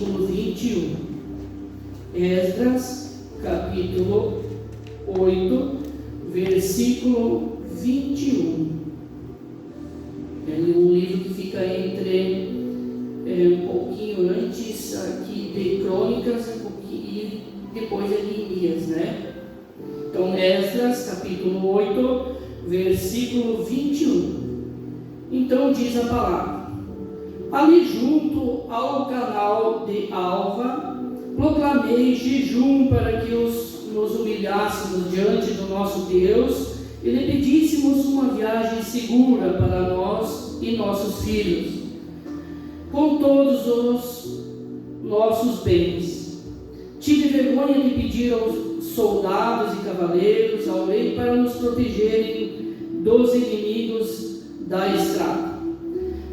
versículo 21. Esdras, capítulo 8, versículo 21. É um livro que fica entre um pouquinho antes aqui de Crônicas e depois de Neemias, né? Então, Esdras, capítulo 8, versículo 21. Então diz a palavra: ali junto ao canal de Alva, proclamei jejum para que nos humilhássemos diante do nosso Deus e lhe pedíssemos uma viagem segura para nós e nossos filhos, com todos os nossos bens. Tive vergonha de pedir aos soldados e cavaleiros, ao rei, para nos protegerem dos inimigos da estrada,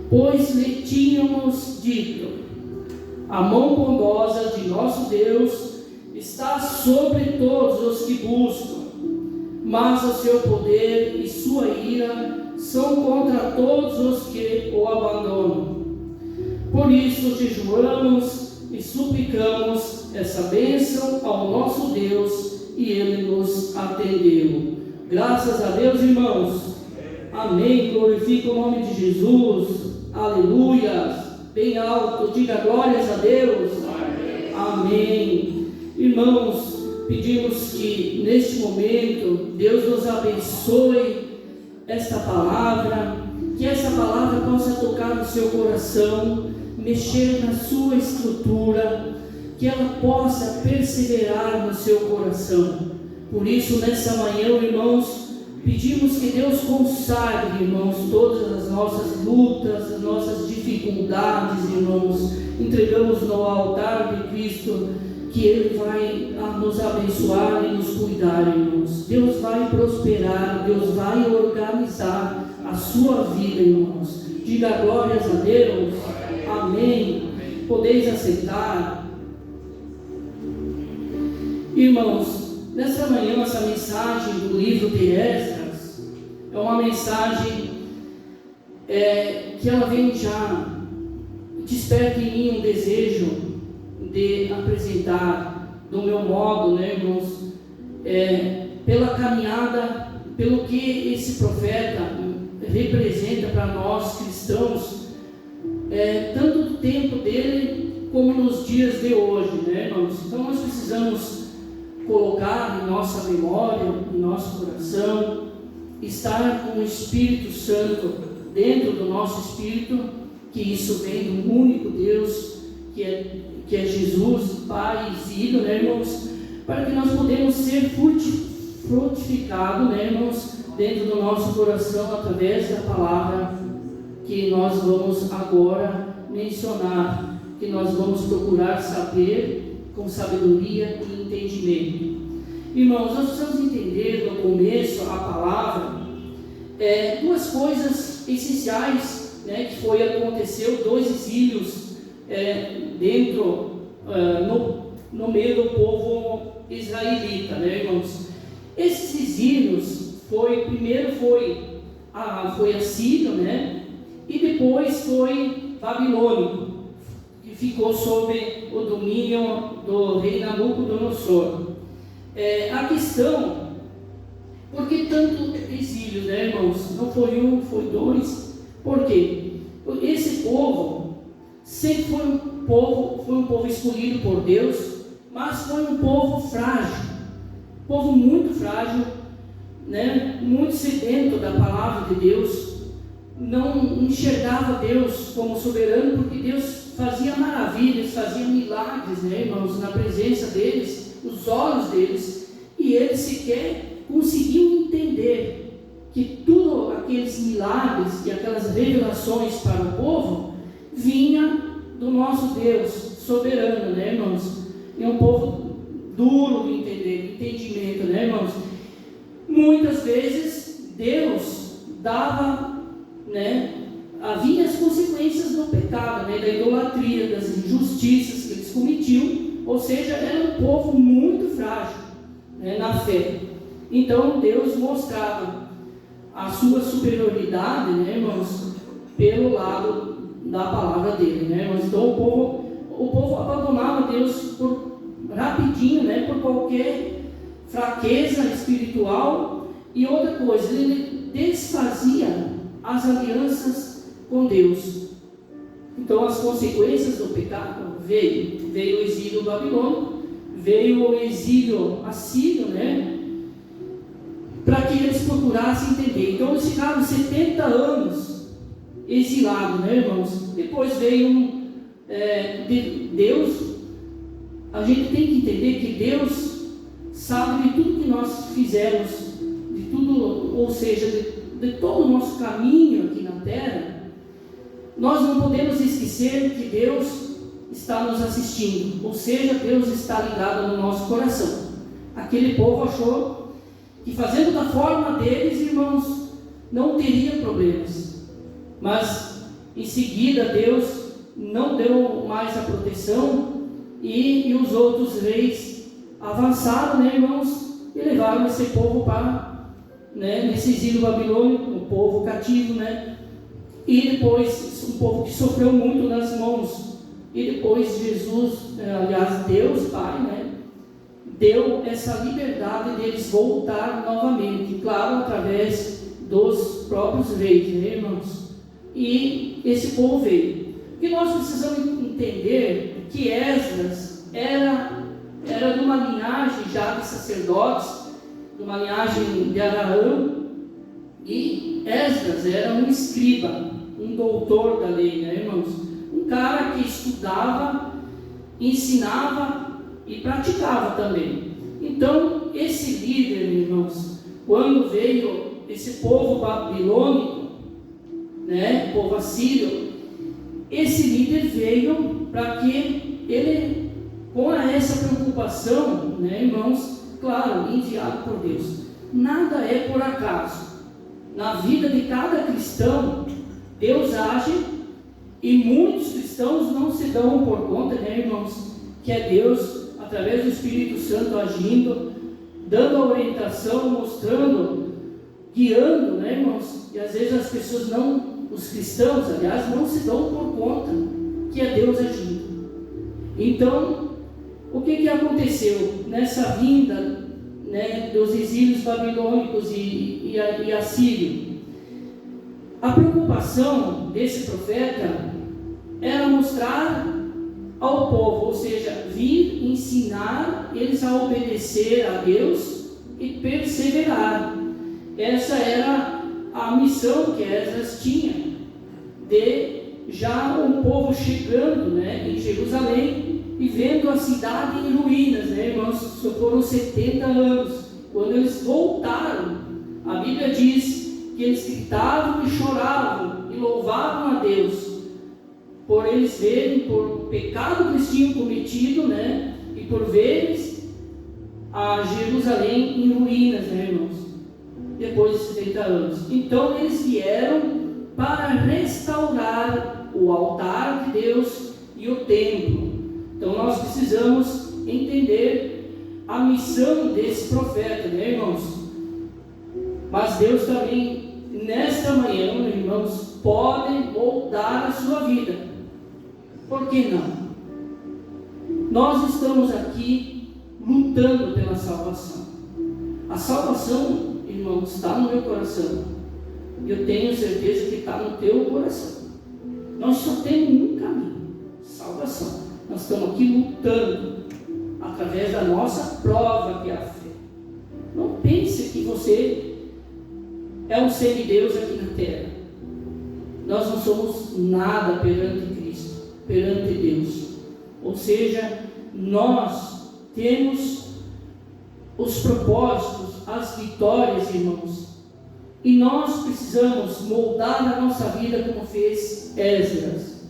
pois lhe tínhamos dito: a mão bondosa de nosso Deus está sobre todos os que buscam, mas o seu poder e sua ira são contra todos os que o abandonam. Por isso jejuamos e suplicamos essa bênção ao nosso Deus, e Ele nos atendeu. Graças a Deus, irmãos. Amém. Glorifica o nome de Jesus. Aleluia. Bem alto, diga glórias a Deus. Amém. Irmãos, pedimos que neste momento Deus nos abençoe esta palavra, que essa palavra possa tocar no seu coração, mexer na sua estrutura, que ela possa perseverar no seu coração. Por isso, nessa manhã, irmãos, pedimos que Deus consagre, irmãos, todas as nossas lutas, as nossas dificuldades, irmãos. Entregamos no altar de Cristo, que Ele vai nos abençoar e nos cuidar, irmãos. Deus vai prosperar, Deus vai organizar a sua vida, irmãos. Diga glórias a Deus. Amém. Podeis aceitar. Irmãos, nessa manhã, essa mensagem do livro de Esdras é uma mensagem que ela vem já, desperta em mim um desejo de apresentar do meu modo, né, irmãos, pela caminhada, pelo que esse profeta representa para nós cristãos, tanto do tempo dele como nos dias de hoje, né, irmãos? Então nós precisamos colocar em nossa memória, em nosso coração, estar com o Espírito Santo dentro do nosso espírito, que isso vem do único Deus, que é Jesus, Pai e Filho, né, irmãos? Para que nós podemos ser frutificados, né, irmãos, dentro do nosso coração, através da palavra que nós vamos agora mencionar, que nós vamos procurar saber com sabedoria e entendimento. Irmãos, nós precisamos entender no começo a palavra duas coisas essenciais, né, que aconteceu, dois exílios no meio do povo israelita, né, irmãos? Esses exílios primeiro foi assírio, né, e depois foi babilônico, que ficou sob o domínio do rei Nabucodonosor. A questão, por que tanto exílio, né, irmãos? Não foi um, foi dois. Por quê? Esse povo sempre foi um povo escolhido por Deus, mas foi um povo frágil, povo muito frágil, né? Muito sedento da palavra de Deus, não enxergava Deus como soberano, porque Deus fazia maravilhas, fazia milagres, né, irmãos, na presença deles, nos olhos deles, e eles sequer conseguiam entender que tudo aqueles milagres e aquelas revelações para o povo vinha do nosso Deus soberano, né, irmãos? E um povo duro de entendimento, né, irmãos? Muitas vezes Deus dava, né, havia as consequências do pecado, né, da idolatria, das injustiças que eles cometiam, ou seja, era um povo muito frágil, né, na fé. Então Deus mostrava a sua superioridade, né, irmãos, pelo lado da palavra dele, né, irmãos? Então o povo abandonou qualquer fraqueza espiritual. E outra coisa, ele desfazia as alianças com Deus. Então as consequências do pecado veio o exílio babilônico, veio o exílio assírio, né? Para que eles procurassem entender. Então eles ficaram 70 anos exilados, né, irmãos? Depois veio Deus. A gente tem que entender que Deus sabe de tudo que nós fizemos, de tudo, ou seja, de todo o nosso caminho aqui na terra. Nós não podemos esquecer que Deus está nos assistindo, ou seja, Deus está ligado no nosso coração. Aquele povo achou que fazendo da forma deles, irmãos, não teria problemas, mas em seguida Deus não deu mais a proteção, e os outros reis avançaram, né, irmãos, e levaram esse povo para, né, nesse exílio babilônico, um povo cativo, né, e depois um povo que sofreu muito nas mãos. E depois Jesus, aliás Deus Pai, né, deu essa liberdade deles voltar novamente, claro, através dos próprios reis, né, irmãos? E esse povo veio. E nós precisamos entender que Esdras era de uma linhagem já de sacerdotes, de uma linhagem de Araão, e Esdras era um escriba, um doutor da lei, né, irmãos? Um cara que estudava, ensinava e praticava também. Então, esse líder, irmãos, quando veio esse povo babilônico, né, povo assírio, esse líder veio para que ele, com essa preocupação, né, irmãos, claro, enviado por Deus. Nada é por acaso. Na vida de cada cristão, Deus age, e muitos cristãos não se dão por conta, né, irmãos, que é Deus, através do Espírito Santo, agindo, dando a orientação, mostrando, guiando, né, irmãos? E às vezes as pessoas não, os cristãos, aliás, não se dão por conta que é Deus agindo. Então, o que aconteceu nessa vinda, né, dos exílios babilônicos e assírio? A preocupação desse profeta era mostrar ao povo, ou seja, vir ensinar eles a obedecer a Deus e perseverar. Essa era a missão que Esdras tinha, de já um povo chegando, né, em Jerusalém e vendo a cidade em ruínas, né, irmãos? Só foram 70 anos. Quando eles voltaram, a Bíblia diz que eles gritavam e choravam e louvavam a Deus por eles verem, por o pecado que eles tinham cometido, né, e por verem a Jerusalém em ruínas, né, irmãos, depois de 70 anos. Então eles vieram para restaurar o altar de Deus e o templo. Então nós precisamos entender a missão desse profeta, né, irmãos? Mas Deus também, nesta manhã, irmãos, pode moldar a sua vida. Por que não? Nós estamos aqui lutando pela salvação. A salvação, irmãos, está no meu coração. Eu tenho certeza que está no teu coração. Nós só temos um caminho: salvação. Nós estamos aqui lutando através da nossa prova, que é a fé. Não pense que você é um semideus aqui na terra. Nós não somos nada perante Cristo, perante Deus. Ou seja, nós temos os propósitos, as vitórias, irmãos. E nós precisamos moldar a nossa vida como fez Esdras.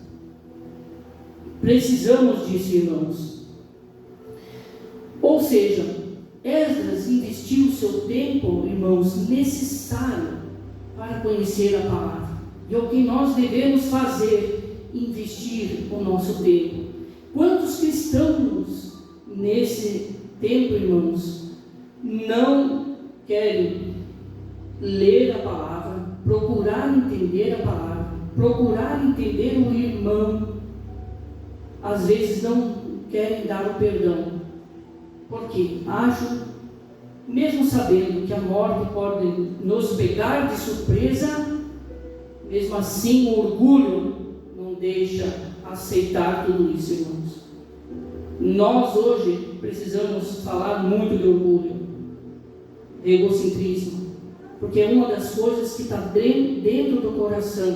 Precisamos disso, irmãos. Ou seja, Esdras investiu o seu tempo, irmãos, necessário para conhecer a palavra. E o que nós devemos fazer? Investir o nosso tempo. Quantos cristãos nesse tempo, irmãos, não querem ler a palavra, procurar entender a palavra, procurar entender o irmão? Às vezes não querem dar o perdão. Porque mesmo sabendo que a morte pode nos pegar de surpresa, mesmo assim o orgulho não deixa aceitar tudo isso, irmãos. Nós hoje precisamos falar muito de orgulho, de egocentrismo, porque é uma das coisas que está dentro do coração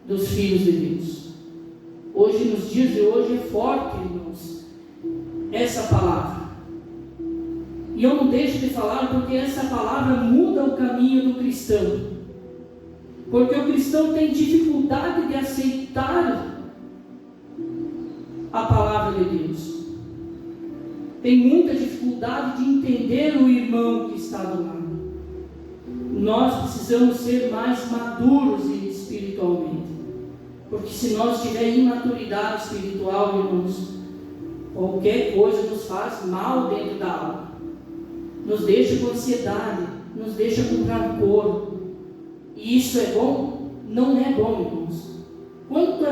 dos filhos de Deus. Hoje, nos dias de hoje, é forte, irmãos, essa palavra. E eu não deixo de falar porque essa palavra muda o caminho do cristão. Porque o cristão tem dificuldade de aceitar a palavra de Deus. Tem muita dificuldade de entender o irmão que está do lado. Nós precisamos ser mais maduros espiritualmente. Porque se nós tivermos imaturidade espiritual, irmãos, qualquer coisa nos faz mal dentro da alma. Nos deixa com ansiedade, nos deixa com rancor. E isso é bom? Não é bom, irmãos. Quanto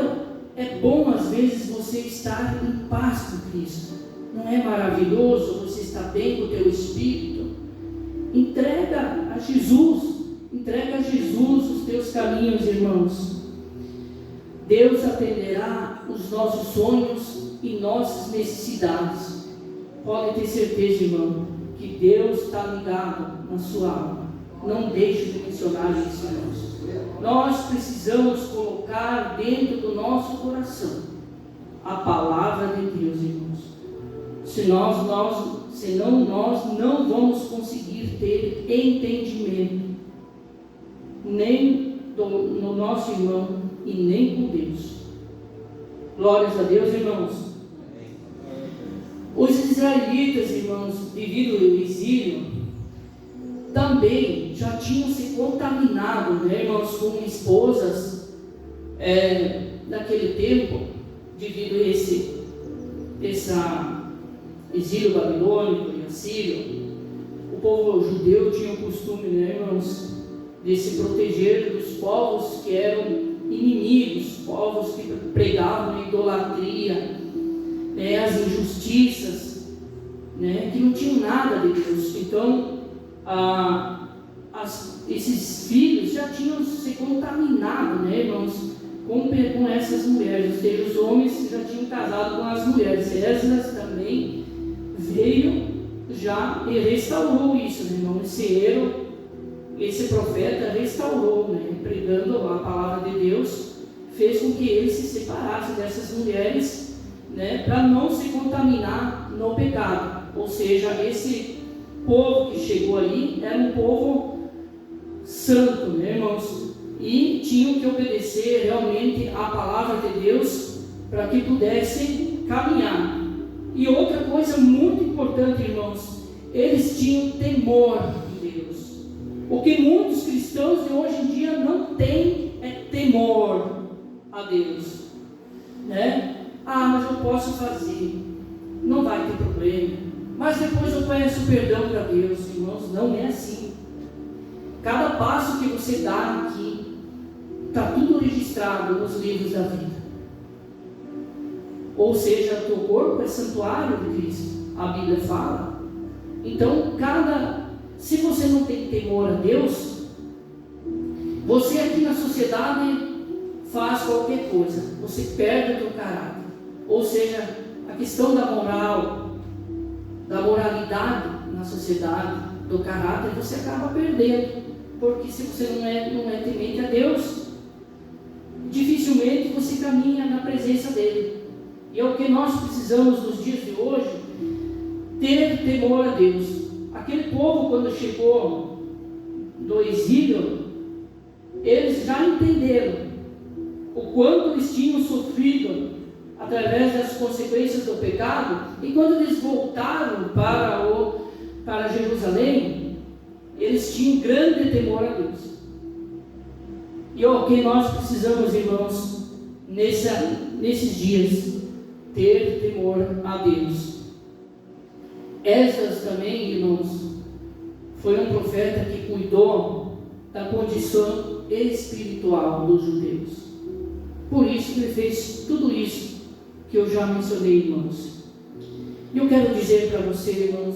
é bom às vezes você estar em paz com Cristo. Não é maravilhoso você estar bem com o teu espírito? Entrega a Jesus os teus caminhos, irmãos. Deus atenderá os nossos sonhos e nossas necessidades. Pode ter certeza, irmão, que Deus está ligado na sua alma. Não deixe de mencionar isso, irmãos. Nós precisamos colocar dentro do nosso coração a palavra de Deus, irmãos. Senão nós não vamos conseguir ter entendimento, nem no nosso irmão e nem com Deus. Glórias a Deus, irmãos. Os israelitas, irmãos, devido ao exílio, também já tinham se contaminado, né, irmãos, com esposas naquele tempo, devido a esse exílio babilônico e assírio. O povo judeu tinha o costume, né, irmãos, de se proteger dos povos que eram inimigos, povos que pregavam a idolatria, as injustiças, que não tinham nada de Deus. Então, esses filhos já tinham se contaminado, né, irmãos, com essas mulheres. Ou seja, os homens já tinham casado com as mulheres. Esdras também veio já e restaurou isso, né, irmão? Esse profeta restaurou, né, pregando a palavra de Deus, fez com que ele se separasse dessas mulheres, né, para não se contaminar no pecado. Ou seja, esse povo que chegou aí era um povo santo, né, irmãos? E tinham que obedecer realmente a palavra de Deus para que pudessem caminhar. E outra coisa muito importante, irmãos, eles tinham temor de Deus. O que muitos cristãos de hoje em dia não têm é temor a Deus, né? Mas eu posso fazer, não vai ter problema, mas depois eu peço perdão para Deus. Irmãos, não é assim. Cada passo que você dá aqui está tudo registrado nos livros da vida. Ou seja, teu corpo é santuário de Cristo, a Bíblia fala. Então, se você não tem temor a Deus, você aqui na sociedade faz qualquer coisa, você perde o teu caráter. Ou seja, a questão da moral, da moralidade na sociedade, do caráter, você acaba perdendo. Porque se você não é temente a Deus, dificilmente você caminha na presença dele. E é o que nós precisamos nos dias de hoje, ter temor a Deus. Aquele povo, quando chegou do exílio, eles já entenderam o quanto eles tinham sofrido através das consequências do pecado. E quando eles voltaram para Jerusalém, eles tinham grande temor a Deus. E é o que nós precisamos, irmãos, nesses dias, ter temor a Deus. Esdras também, irmãos, foi um profeta que cuidou da condição espiritual dos judeus. Por isso que ele fez tudo isso que eu já mencionei, irmãos. E eu quero dizer para você, irmãos,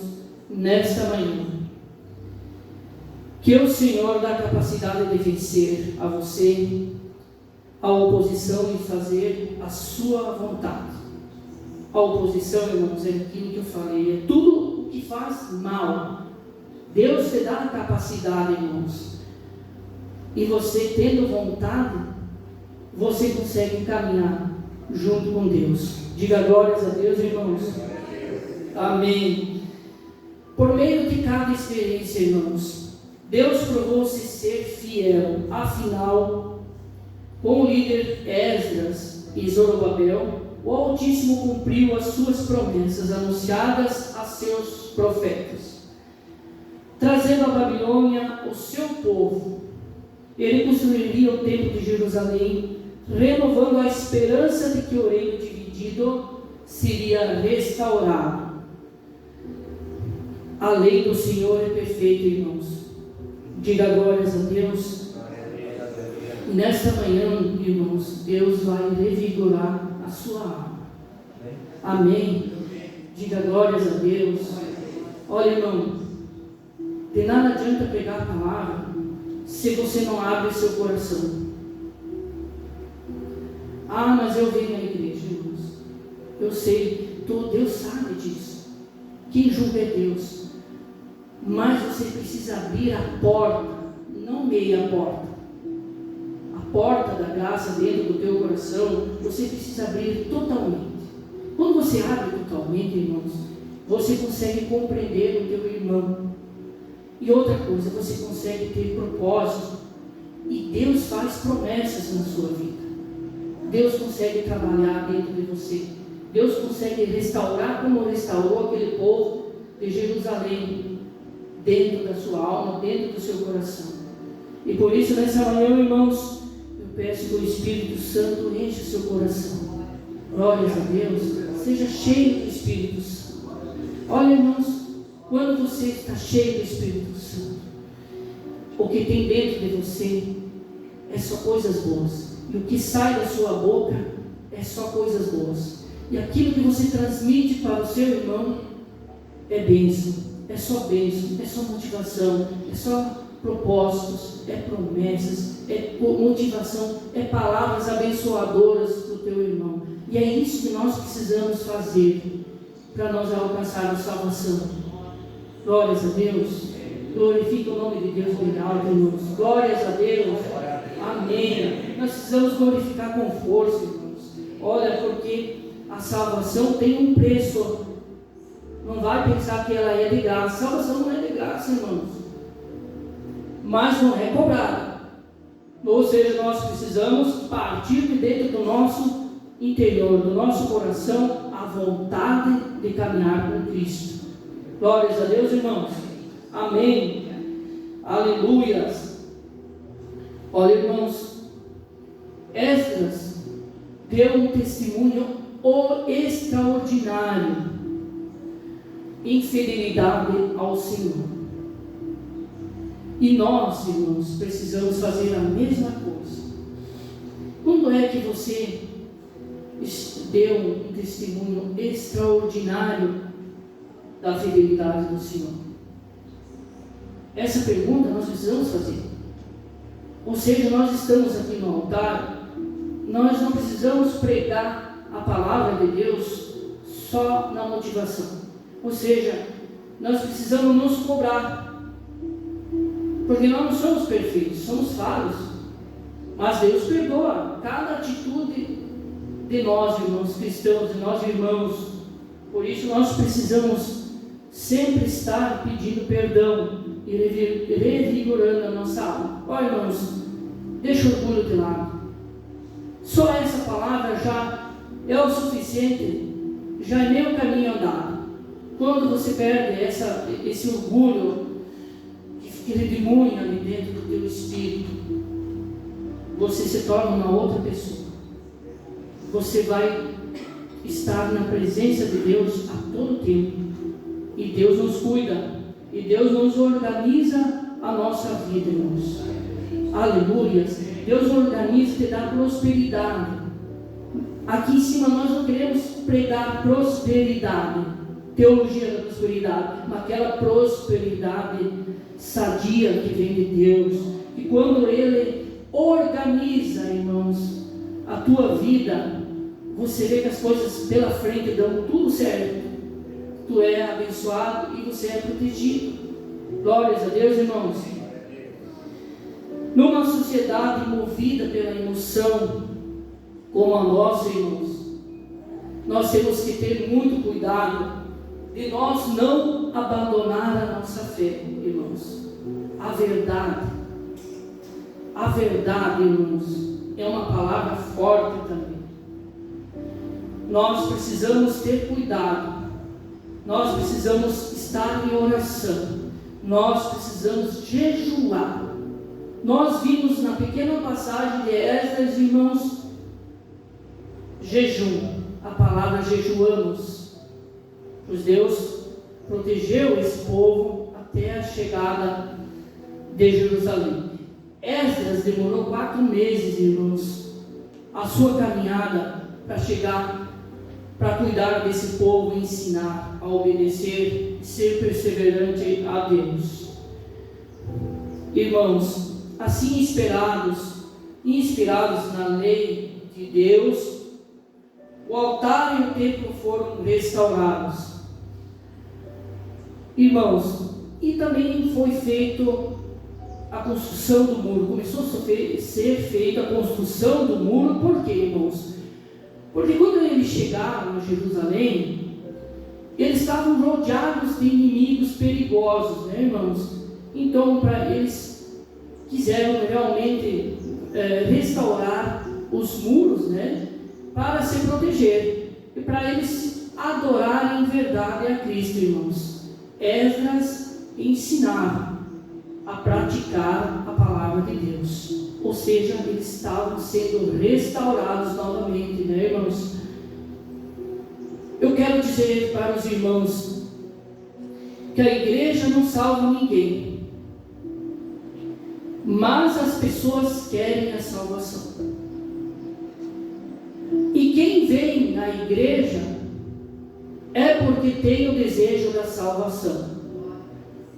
nesta manhã, que o Senhor dá capacidade de vencer a você a oposição e fazer a sua vontade. A oposição, irmãos, é aquilo que eu falei, é tudo o que faz mal. Deus te dá a capacidade, irmãos, e você tendo vontade, você consegue caminhar junto com Deus. Diga glórias a Deus, irmãos. Amém. Por meio de cada experiência, irmãos, Deus provou-se ser fiel. Afinal, com o líder Esdras e Zorobabel, o Altíssimo cumpriu as suas promessas anunciadas a seus profetas, trazendo à Babilônia o seu povo. Ele construiria o templo de Jerusalém, renovando a esperança de que o reino dividido seria restaurado. A lei do Senhor é perfeita, irmãos. Diga glórias a Deus. E nesta manhã, irmãos, Deus vai revigorar a sua alma. Amém. Diga glórias a Deus. Olha, irmão, de nada adianta pegar a palavra se você não abre seu coração. Ah, mas eu venho na igreja, irmãos. Eu sei, Deus sabe disso. Quem julga é Deus. Mas você precisa abrir a porta, não meia porta. A porta da graça dentro do teu coração, você precisa abrir totalmente. Quando você abre totalmente, irmãos, você consegue compreender o teu irmão. E outra coisa, você consegue ter propósito. E Deus faz promessas na sua vida. Deus consegue trabalhar dentro de você. Deus consegue restaurar como restaurou aquele povo de Jerusalém, dentro da sua alma, dentro do seu coração. E por isso, nessa manhã, irmãos, eu peço que o Espírito Santo enche o seu coração. Glórias a Deus. Seja cheio do Espírito Santo. Olha, irmãos, quando você está cheio do Espírito Santo, o que tem dentro de você é só coisas boas. E o que sai da sua boca é só coisas boas. E aquilo que você transmite para o seu irmão é bênção. É só bênção, é só motivação, é só propósitos, é promessas, é motivação, é palavras abençoadoras para o teu irmão. E é isso que nós precisamos fazer para nós alcançarmos salvação. Glórias a Deus. Glorifica o nome de Deus bem alto, irmãos. Glórias a Deus. Amém. Nós precisamos glorificar com força, irmãos. Olha, porque a salvação tem um preço. Não vai pensar que ela é de graça. A salvação não é de graça, irmãos. Mas não é cobrada. Ou seja, nós precisamos partir de dentro do nosso interior, do nosso coração, a vontade de caminhar com Cristo. Glórias a Deus, irmãos. Amém. Aleluias. Olha, irmãos, Esdras deu um testemunho extraordinário em fidelidade ao Senhor. E nós, irmãos, precisamos fazer a mesma coisa. Quando é que você deu um testemunho extraordinário da fidelidade do Senhor? Essa pergunta nós precisamos fazer. Ou seja, nós estamos aqui no altar, nós não precisamos pregar a palavra de Deus só na motivação. Ou seja, nós precisamos nos cobrar. Porque nós não somos perfeitos, somos falhos. Mas Deus perdoa cada atitude de nós, irmãos cristãos, de nós irmãos. Por isso nós precisamos sempre estar pedindo perdão e revigorando a nossa alma. Olha, irmãos, deixa o orgulho de lado. Só essa palavra já é o suficiente, já é meio caminho andado. Quando você perde esse orgulho que redemoinha ali dentro do teu espírito, você se torna uma outra pessoa. Você vai estar na presença de Deus a todo tempo. E Deus nos cuida. E Deus nos organiza a nossa vida, irmãos. Aleluia. Deus organiza e te dá prosperidade. Aqui em cima nós não queremos pregar prosperidade. teologia da prosperidade, mas aquela prosperidade sadia que vem de Deus. E quando Ele organiza, irmãos, a tua vida, você vê que as coisas pela frente dão tudo certo. Tu é abençoado e você é protegido. Glórias a Deus, irmãos. Numa sociedade movida pela emoção como a nossa, irmãos, nós temos que ter muito cuidado de nós não abandonar a nossa fé, irmãos. A verdade, irmãos, é uma palavra forte também. Nós precisamos ter cuidado, nós precisamos estar em oração, nós precisamos jejuar. Nós vimos na pequena passagem de Esdras, irmãos, jejum, a palavra jejuamos, pois Deus protegeu esse povo até a chegada de Jerusalém. Esdras demorou 4 meses, irmãos, a sua caminhada para chegar, para cuidar desse povo, ensinar a obedecer, ser perseverante a Deus. Irmãos, assim inspirados na lei de Deus, o altar e o templo foram restaurados. Irmãos, e também foi feito a construção do muro. Começou a ser feita a construção do muro. Por quê, irmãos? Porque quando eles chegaram a Jerusalém, eles estavam rodeados de inimigos perigosos, né, irmãos? Então, eles quiseram realmente restaurar os muros, né, para se proteger e para eles adorarem em verdade a Cristo, irmãos. Esdras ensinava a praticar a palavra de Deus, ou seja, eles estavam sendo restaurados novamente, né, irmãos? Eu quero dizer para os irmãos que a igreja não salva ninguém, mas as pessoas querem a salvação. E quem vem na igreja é porque tem o desejo da salvação.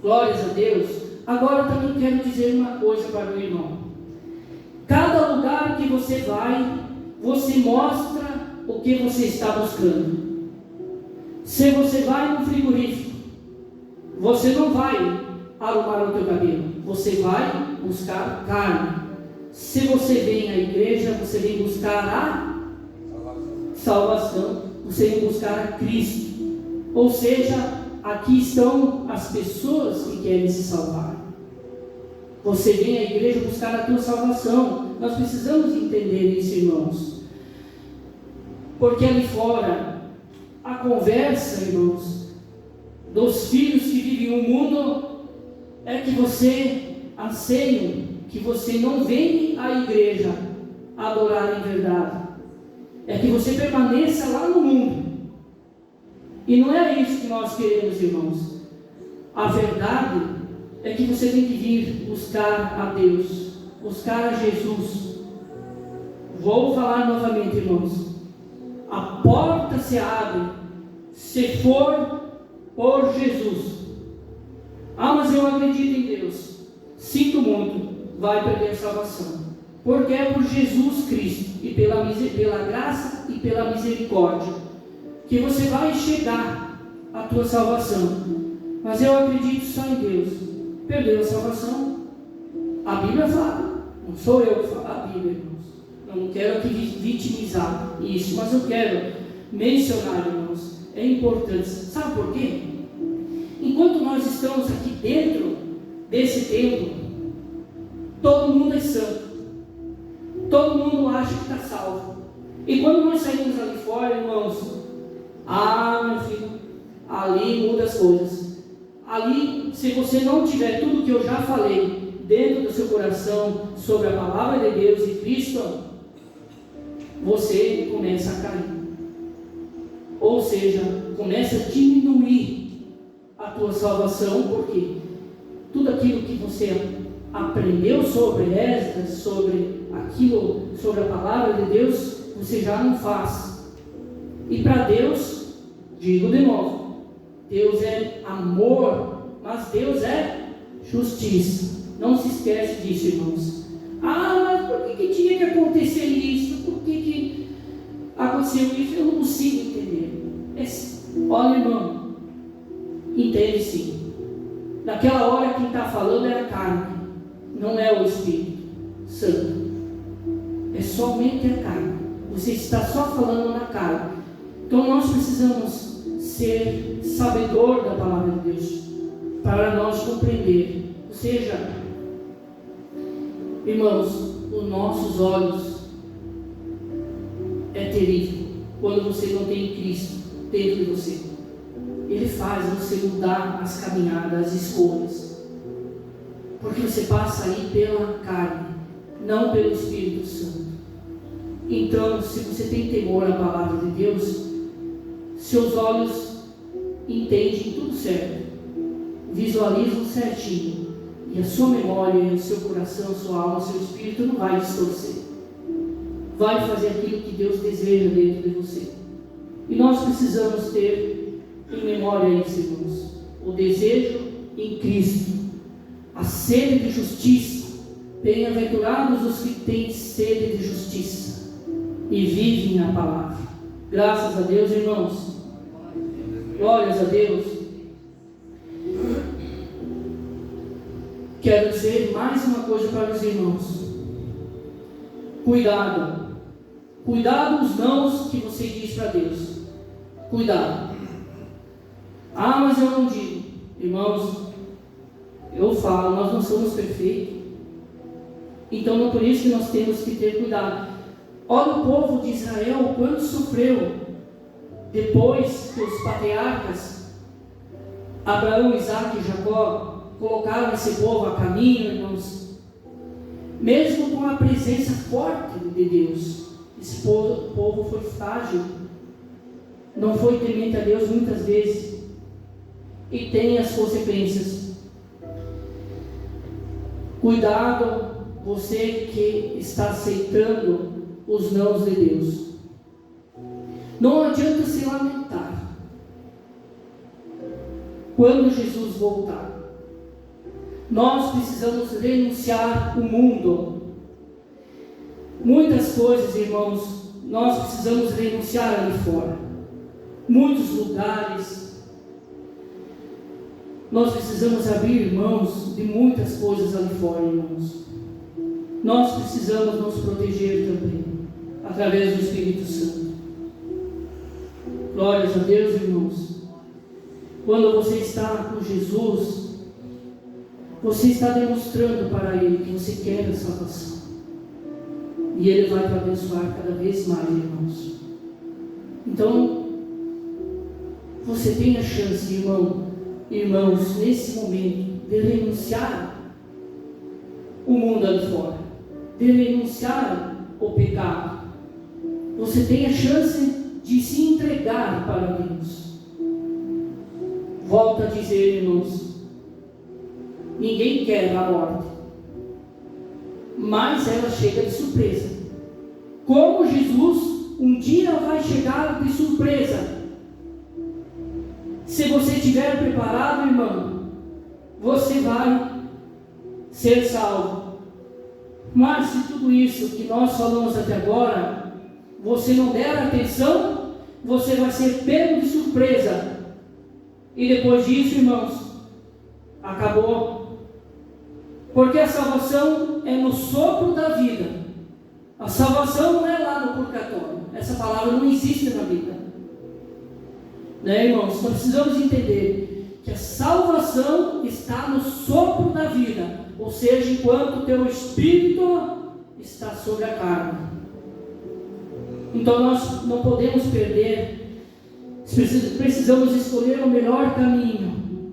Glórias a Deus. Agora também quero dizer uma coisa para o irmão. Cada lugar que você vai, você mostra o que você está buscando. Se você vai no frigorífico, você não vai arrumar o teu cabelo, você vai buscar carne. Se você vem à igreja, você vem buscar a salvação, você vem buscar a Cristo. Ou seja, aqui estão as pessoas que querem se salvar. Você vem à igreja buscar a tua salvação. Nós precisamos entender isso, irmãos. Porque ali fora, a conversa, irmãos, dos filhos que vivem no mundo é que você anseia, que você não vem à igreja adorar em verdade. É que você permaneça lá no mundo. E não é isso que nós queremos, irmãos. A verdade é que você tem que vir buscar a Deus, buscar a Jesus. Vou falar novamente, irmãos. A porta se abre se for por Jesus. Ah, mas eu acredito em Deus. Sinto muito, vai perder a salvação. Porque é por Jesus Cristo e pela graça e pela misericórdia que você vai chegar à tua salvação. Mas eu acredito só em Deus. Perdeu a salvação. A Bíblia fala, não sou eu que falo, a Bíblia, irmãos. Eu não quero aqui vitimizar isso, mas eu quero mencionar, irmãos, é importante. Sabe por quê? Enquanto nós estamos aqui dentro desse templo, todo mundo é santo, todo mundo acha que está salvo. E quando nós saímos ali fora, irmãos, meu filho, ali muda as coisas. Ali, se você não tiver tudo que eu já falei dentro do seu coração sobre a palavra de Deus e Cristo, você começa a cair. Ou seja, começa a diminuir a tua salvação, porque tudo aquilo que você aprendeu sobre Esdras, sobre a palavra de Deus, você já não faz. E para Deus, digo de novo, Deus é amor, mas Deus é justiça. Não se esquece disso, irmãos. Mas por que tinha que acontecer isso? Por que aconteceu isso? Eu não consigo entender. Olha, irmão, entende sim. Naquela hora quem está falando é a carne, não é o Espírito Santo. É somente a carne. Você está só falando na carne. Então nós precisamos ser sabedor da palavra de Deus para nós compreender. Ou seja, irmãos, os nossos olhos é terrível quando você não tem Cristo dentro de você. Ele faz você mudar as caminhadas, as escolhas, porque você passa aí pela carne, não pelo Espírito Santo. Então, se você tem temor à palavra de Deus, seus olhos entendem tudo certo, visualizam certinho, e a sua memória, o seu coração, a sua alma, o seu espírito não vai distorcer. Vai fazer aquilo que Deus deseja dentro de você. E nós precisamos ter em memória isso, irmãos, o desejo em Cristo, a sede de justiça. Bem-aventurados os que têm sede de justiça e vivem a palavra. Graças a Deus, irmãos. Glórias a Deus. Quero dizer mais uma coisa para os irmãos. Cuidado. Cuidado os nãos que você diz para Deus. Cuidado. Mas eu não digo. Irmãos, eu falo, nós não somos perfeitos. Então não é por isso que nós temos que ter cuidado. Olha o povo de Israel, o quanto sofreu depois que os patriarcas Abraão, Isaque e Jacó colocaram esse povo a caminho, irmãos. Mesmo com a presença forte de Deus, esse povo foi frágil, não foi temente a Deus muitas vezes, e tem as consequências. Cuidado, você que está aceitando os nãos de Deus. Não adianta se lamentar quando Jesus voltar. Nós precisamos renunciar o mundo. Muitas coisas, irmãos, nós precisamos renunciar ali fora. Muitos lugares. Nós precisamos abrir mãos de muitas coisas ali fora, irmãos. Nós precisamos nos proteger também, através do Espírito Santo. Glórias a Deus, irmãos. Quando você está com Jesus, você está demonstrando para Ele que você quer a salvação. E Ele vai te abençoar cada vez mais, irmãos. Então, você tem a chance, irmãos, nesse momento, de renunciar o mundo ali fora, de renunciar o pecado. Você tem a chance de se entregar para Deus. Volto a dizer, irmãos, ninguém quer a morte, mas ela chega de surpresa. Como Jesus um dia vai chegar de surpresa. Se você estiver preparado, irmão, você vai ser salvo. Mas se tudo isso que nós falamos até agora, você não der atenção, você vai ser pego de surpresa. E depois disso, irmãos, acabou. Porque a salvação é no sopro da vida. A salvação não é lá no purgatório. Essa palavra não existe na Bíblia. Irmãos, nós precisamos entender que a salvação está no sopro da vida, ou seja, enquanto o teu espírito está sobre a carne. Então nós não podemos perder, precisamos escolher o melhor caminho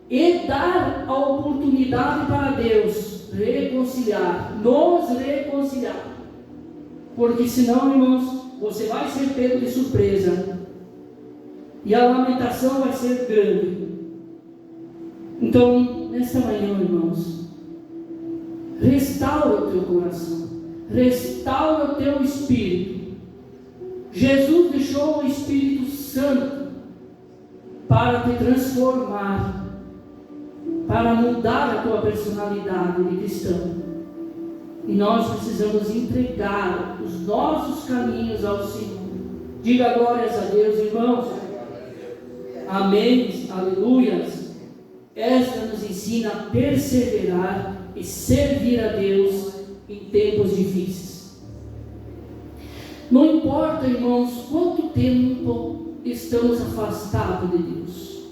e dar a oportunidade para Deus reconciliar, nos reconciliar, porque senão, irmãos, você vai ser pego de surpresa. E a lamentação vai ser grande. Então, nesta manhã, irmãos, restaura o teu coração, restaura o teu espírito. Jesus deixou o Espírito Santo para te transformar, para mudar a tua personalidade de cristão. E nós precisamos entregar os nossos caminhos ao Senhor. Diga glórias a Deus, irmãos. Amém, aleluias. Esta nos ensina a perseverar e servir a Deus em tempos difíceis. Não importa, irmãos, quanto tempo estamos afastados de Deus.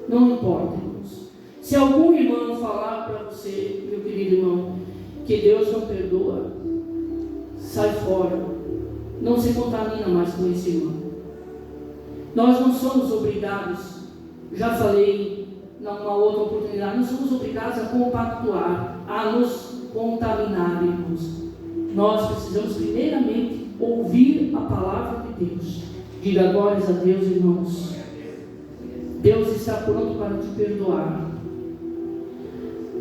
Não importa, irmãos. Se algum irmão falar para você, meu querido irmão, que Deus não perdoa, sai fora. Não se contamina mais com esse irmão. Nós não somos obrigados, já falei numa outra oportunidade, não somos obrigados a compactuar, a nos contaminar, irmãos. Nós precisamos primeiramente ouvir a palavra de Deus. Diga glórias a Deus, irmãos. Deus está pronto para te perdoar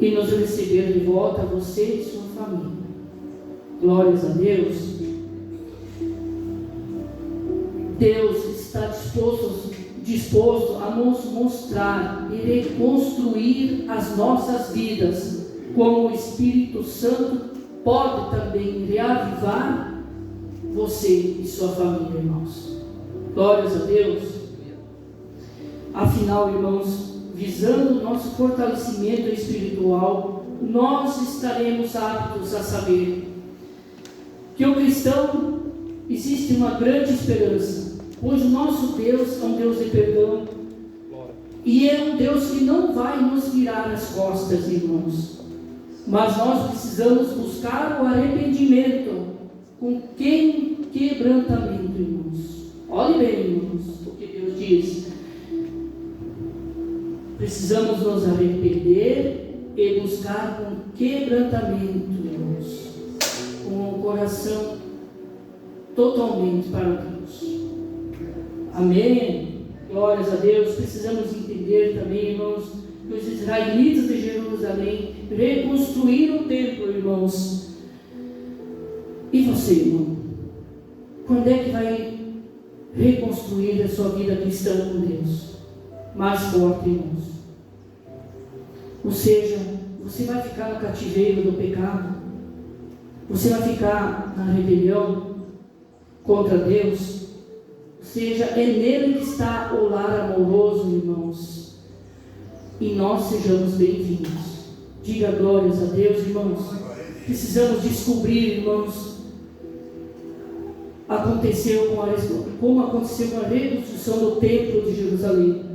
e nos receber de volta, você e sua família. Glórias a Deus. Deus está disposto a nos mostrar e reconstruir as nossas vidas, como o Espírito Santo pode também reavivar você e sua família, irmãos. Glórias a Deus. Afinal, irmãos, visando o nosso fortalecimento espiritual, nós estaremos aptos a saber que o cristão existe uma grande esperança, pois o nosso Deus é um Deus de perdão e é um Deus que não vai nos virar as costas, irmãos, mas nós precisamos buscar o arrependimento com quebrantamento, irmãos. Olhe bem, irmãos, o que Deus diz. Precisamos nos arrepender e buscar com quebrantamento, irmãos, com o coração totalmente para Deus. Amém? Glórias a Deus. Precisamos entender também, irmãos, que os israelitas de Jerusalém reconstruíram o templo, irmãos. E você, irmão? Quando é que vai reconstruir a sua vida cristã com Deus? Mais forte, irmãos. Ou seja, você vai ficar no cativeiro do pecado? Você vai ficar na rebelião contra Deus? Ou seja, é nele que está o lar amoroso, irmãos. E nós sejamos bem-vindos. Diga glórias a Deus, irmãos. Precisamos descobrir, irmãos, como aconteceu com a reconstrução do templo de Jerusalém.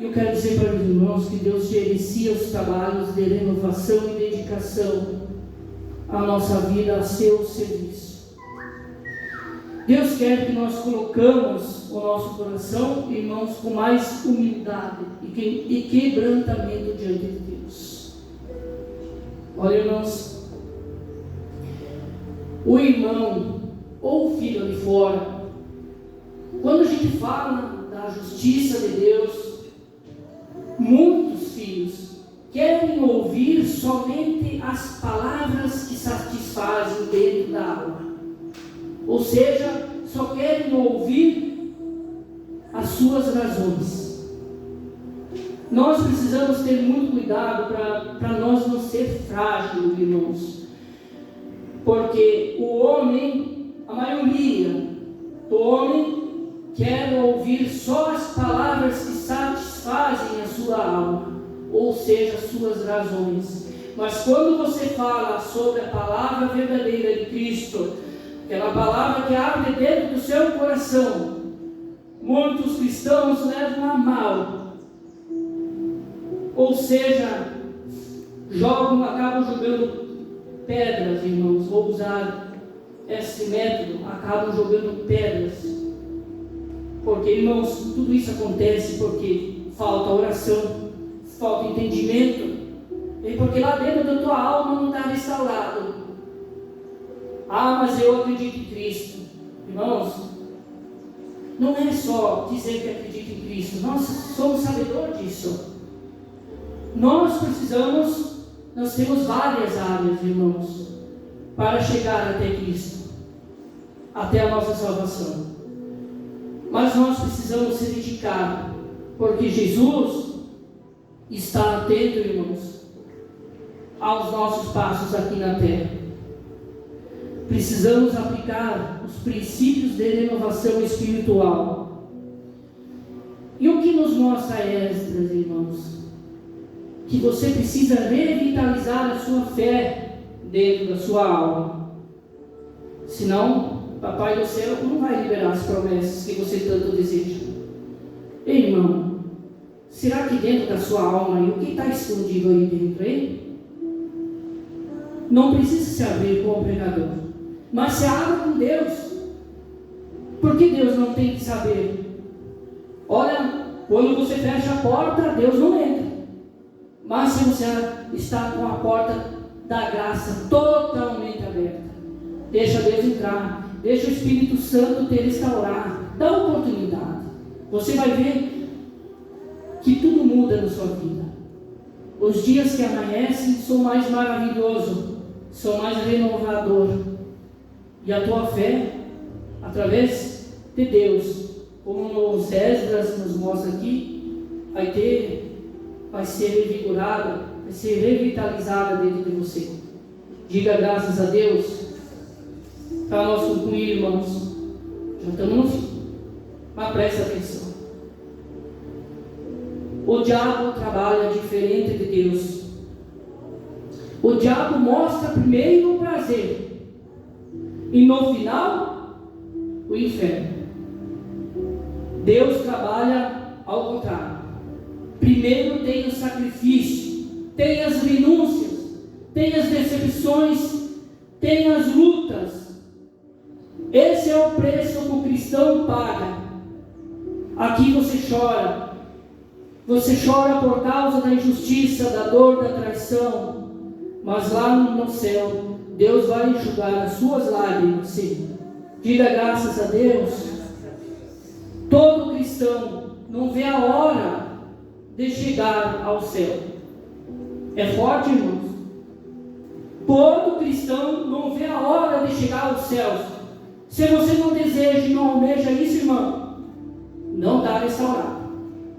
Eu quero dizer para os irmãos que Deus gerencia os trabalhos de renovação e dedicação à nossa vida, a seu serviço. Deus quer que nós colocamos o nosso coração, irmãos, com mais humildade e quebrantamento diante de Deus. Olha, irmãos, o irmão ou o filho ali fora, quando a gente fala da justiça de Deus, muitos filhos querem ouvir somente as palavras que satisfazem dentro da alma. Ou seja, só querem ouvir as suas razões. Nós precisamos ter muito cuidado para nós não ser frágeis, irmãos. Porque o homem, a maioria do homem, quer ouvir só as palavras que satisfazem a sua alma, ou seja, as suas razões. Mas quando você fala sobre a palavra verdadeira de Cristo, aquela palavra que abre dentro do seu coração, muitos cristãos levam a mal. Ou seja, acabam jogando pedras, irmãos. Vou usar esse método, acabam jogando pedras. Porque, irmãos, tudo isso acontece porque falta oração, falta entendimento, e porque lá dentro da tua alma não está restaurado. Ah, mas eu acredito em Cristo. Irmãos, não é só dizer que acredita em Cristo, nós somos sabedores disso. Nós temos várias áreas, irmãos, para chegar até Cristo, até a nossa salvação. Mas nós precisamos se dedicar Porque Jesus está atento, irmãos, aos nossos passos aqui na terra. Precisamos aplicar os princípios de renovação espiritual. E o que nos mostra Esdras, irmãos? Que você precisa revitalizar a sua fé dentro da sua alma. Senão, Papai do céu não vai liberar as promessas que você tanto deseja. Ei, irmão, será que dentro da sua alma, e o que está escondido aí dentro, hein? Não precisa se abrir com o pregador, mas se abra com Deus. Porque Deus não tem que saber. Olha, quando você fecha a porta, Deus não entra. Mas se você está com a porta da graça totalmente aberta, deixa Deus entrar. Deixa o Espírito Santo te restaurar. Dá oportunidade. Você vai ver que tudo muda na sua vida. Os dias que amanhecem são mais maravilhosos, são mais renovadores. E a tua fé, através de Deus, como os Esdras nos mostra aqui, vai ser revigorada, vai ser revitalizada dentro de você. Diga graças a Deus. Para nós concluir, irmãos, já estamos no fim, mas presta atenção. O diabo trabalha diferente de Deus. O diabo mostra primeiro o prazer e no final o inferno. Deus trabalha ao contrário. Primeiro tem o sacrifício, tem as renúncias, tem as decepções, tem as lutas. Esse é o preço que o cristão paga. Aqui você chora. Você chora por causa da injustiça, da dor, da traição. Mas lá no céu, Deus vai enxugar as suas lágrimas. Sim. Diga graças a Deus. Todo cristão não vê a hora de chegar ao céu. É forte, irmãos? Todo cristão não vê a hora de chegar aos céus. Se você não deseja e não almeja isso, irmão, não está restaurado.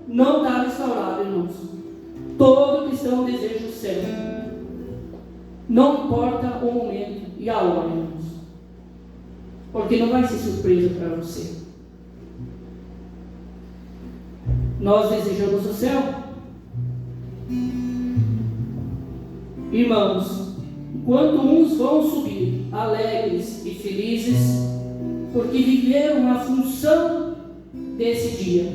Não está restaurado, irmãos. Todo cristão deseja o céu. Não importa o momento e a hora, irmãos. Porque não vai ser surpresa para você. Nós desejamos o céu. Irmãos, enquanto uns vão subir alegres e felizes, porque viveram a função desse dia,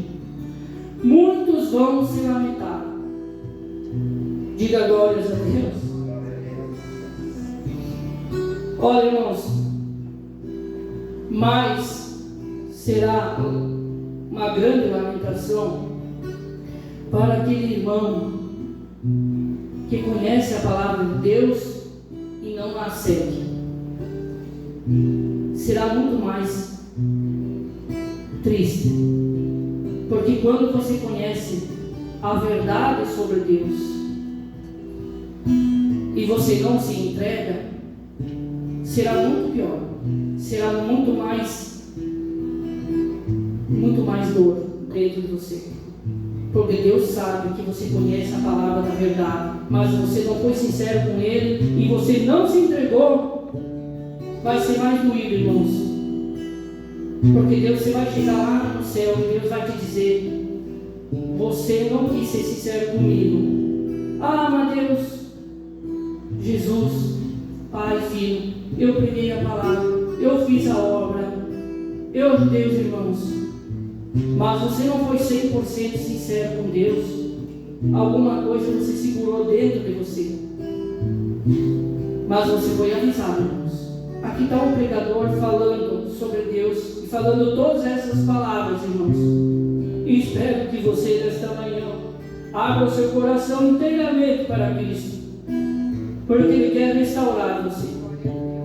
muitos vão se lamentar. Diga glórias a Deus. Olha, irmãos, mas será uma grande lamentação para aquele irmão que conhece a palavra de Deus e não a segue. Será muito mais triste, porque quando você conhece a verdade sobre Deus e você não se entrega, será muito pior, será muito mais dor dentro de você, porque Deus sabe que você conhece a palavra da verdade, mas você não foi sincero com Ele e você não se entregou. Vai ser mais doído, irmãos, porque Deus, você vai chegar lá no céu e Deus vai te dizer: você não quis ser sincero comigo. Ah, mas Deus, Jesus, Pai, Filho, eu preguei a palavra, eu fiz a obra, eu ajudei os irmãos, mas você não foi 100% sincero com Deus. Alguma coisa você segurou dentro de você, mas você foi avisado, irmãos. Aqui está um pregador falando sobre Deus e falando todas essas palavras, irmãos. E espero que você nesta manhã abra o seu coração inteiramente para Cristo, porque Ele quer restaurar você.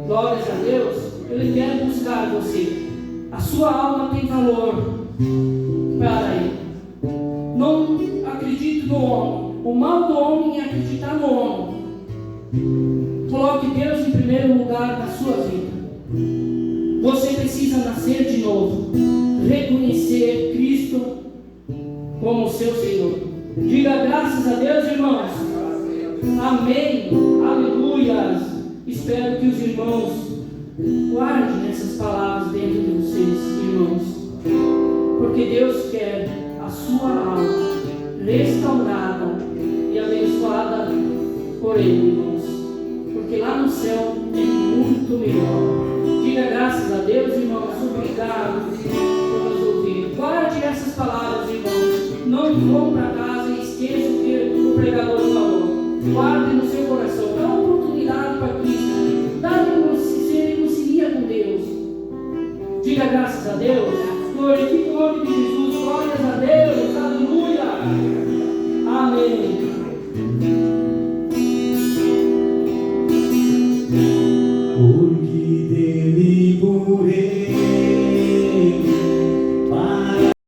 Glórias a Deus. Ele quer buscar você. A sua alma tem valor para Ele. Não acredite no homem. O mal do homem é acreditar no homem. Coloque Deus em primeiro lugar na sua vida. Você precisa nascer de novo, reconhecer Cristo como o seu Senhor. Diga graças a Deus, irmãos. Amém. Aleluia. Espero que os irmãos guardem essas palavras dentro de vocês, irmãos. Porque Deus quer a sua alma restaurada e abençoada por Ele, irmãos. Porque lá no céu é muito melhor. Diga graças a Deus, irmãos. Obrigado por nos ouvir. Guarde essas palavras, irmãos. Não vão para casa e esqueça o que o pregador falou. Guarde no seu coração. Dá uma oportunidade para Cristo. Dá se reconcilia com Deus. Diga graças a Deus. Glorifique o nome de Jesus.